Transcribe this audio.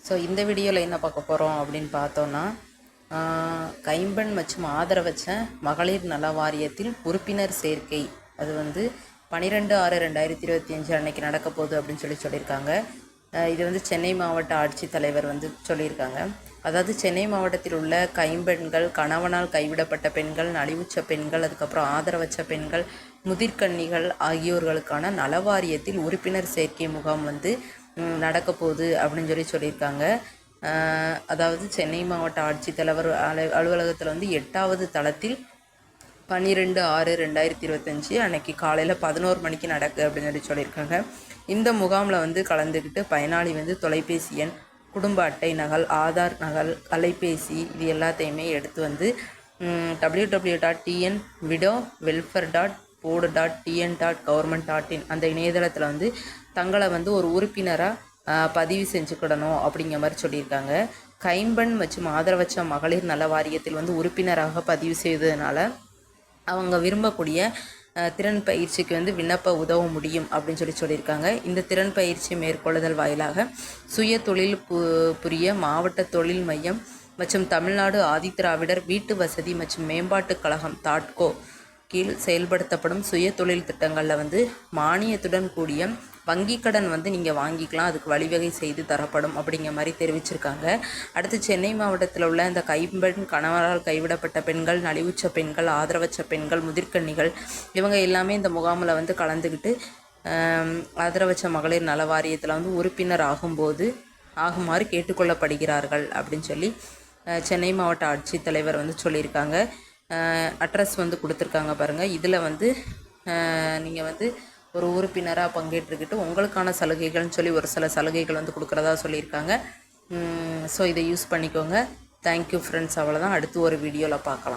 So இந்த வீடியோவில் என்ன பார்க்க போகிறோம் அப்படின்னு பார்த்தோன்னா, கைம்பெண் மற்றும் ஆதரவற்ற மகளிர் நல வாரியத்தில் உறுப்பினர் சேர்க்கை அது வந்து 12/6/2025 அன்னைக்கு நடக்க போகுது அப்படின்னு சொல்லியிருக்காங்க. இது வந்து சென்னை மாவட்ட ஆட்சித்தலைவர் வந்து சொல்லியிருக்காங்க. அதாவது சென்னை மாவட்டத்தில் உள்ள கைம்பெண்கள், கணவனால் கைவிடப்பட்ட பெண்கள், நலிவுற்ற பெண்கள், அதுக்கப்புறம் ஆதரவற்ற பெண்கள், முதிர்கன்னிகள் ஆகியோர்களுக்கான நலவாரியத்தில் உறுப்பினர் சேர்க்கை முகாம் வந்து நடக்க போகுது அப்படின்னு சொல்லியிருக்காங்க. அதாவது சென்னை மாவட்ட ஆட்சித்தலைவர் அலுவலகத்தில் வந்து 8வது தளத்தில் 12/6/2025 அன்னைக்கு காலையில் 11 மணிக்கு நடக்கு அப்படின்னு சொல்லியிருக்காங்க. இந்த முகாமில் வந்து கலந்துக்கிட்டு பயனாளி வந்து தொலைபேசி எண், குடும்ப அட்டை நகல், ஆதார் நகல், அலைபேசி இது எல்லாத்தையுமே எடுத்து வந்து www.tnwidowwelfare.board.tn.government.in அந்த இணையதளத்தில் வந்து தங்களை வந்து ஒரு உறுப்பினராக பதிவு செஞ்சுக்கிடணும் அப்படிங்கிற மாதிரி சொல்லியிருக்காங்க. கைம்பெண் மற்றும் ஆதரவற்ற மகளிர் நல வாரியத்தில் வந்து உறுப்பினராக பதிவு செய்ததுனால அவங்க விரும்பக்கூடிய திறன் பயிற்சிக்கு வந்து விண்ணப்ப உதவ முடியும் அப்படின்னு சொல்லியிருக்காங்க. இந்த திறன் பயிற்சி மேற்கொள்ளுதல் வாயிலாக சுய தொழில் புரிய மாவட்ட தொழில் மையம் மற்றும் தமிழ்நாடு ஆதிதிராவிடர் வீட்டு வசதி மற்றும் மேம்பாட்டுக் கழகம் தாட்கோ கீழ் செயல்படுத்தப்படும் சுய தொழில் திட்டங்களில் வந்து மானியத்துடன் கூடிய வங்கி கடன் வந்து நீங்கள் வாங்கிக்கலாம், அதுக்கு வழிவகை செய்து தரப்படும் அப்படிங்கிற மாதிரி தெரிவிச்சிருக்காங்க. அடுத்து சென்னை மாவட்டத்தில் உள்ள இந்த கைம்பெண், கணவரால் கைவிடப்பட்ட பெண்கள், நலிவுற்ற பெண்கள், ஆதரவற்ற பெண்கள், முதிர்கன்னிகள் இவங்க எல்லாமே இந்த முகாமில் வந்து கலந்துக்கிட்டு ஆதரவற்ற மகளிர் நல வாரியத்தில் வந்து உறுப்பினர் ஆகுமாறு கேட்டுக்கொள்ளப்படுகிறார்கள் அப்படின்னு சொல்லி சென்னை மாவட்ட ஆட்சித்தலைவர் வந்து சொல்லியிருக்காங்க. அட்ரஸ் வந்து கொடுத்துருக்காங்க பாருங்கள். இதில் வந்து நீங்கள் வந்து ஒரு உறுப்பினராக பங்கேற்றுக்கிட்டு உங்களுக்கான சலுகைகள்னு சொல்லி ஒரு சில சலுகைகள் வந்து கொடுக்குறதா சொல்லியிருக்காங்க. ஸோ இதை யூஸ் பண்ணிக்கோங்க. Thank you friends. அவ்வளோதான். அடுத்து ஒரு வீடியோவில் பார்க்கலாம்.